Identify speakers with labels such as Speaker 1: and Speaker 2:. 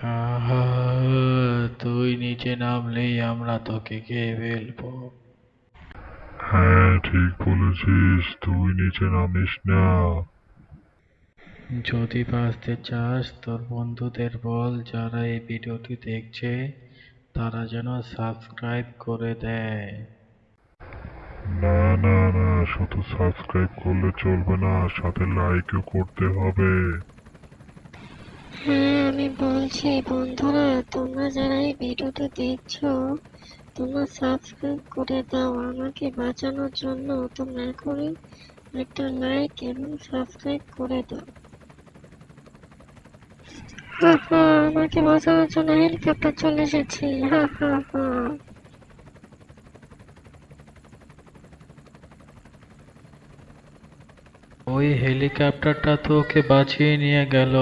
Speaker 1: আহা, তুই নিচে নামলেই আমরা তোকে খেয়ে ফেলবো।
Speaker 2: হ্যাঁ, ঠিক বলেছিস, তুই নিচে নামিস না।
Speaker 1: যদি বাঁচতে চাস তোর বন্ধুদের বল যারা এই ভিডিওটি দেখছে তারা যেন সাবস্ক্রাইব করে দেয়।
Speaker 2: না না না, শুধু সাবস্ক্রাইব করলে চলবে না, সাথে লাইকও করতে হবে।
Speaker 3: হ্যাঁ, আমি বলছি বন্ধুরা, তোমরা যারা এই ভিডিওটা দেখছো তোমরা সাবস্ক্রাইব করে দাও। আমাকে বাঁচানোর জন্য তোমরা এখনই একটা লাইক এবং সাবস্ক্রাইব করে দাও। হা হা, আমাকে বাঁচানোর জন্য হেলিকপ্টার চলে এসেছে। হা হা হা।
Speaker 1: ওই হেলিকপ্টারটা তো ওকে বাঁচিয়ে নিয়ে গেল।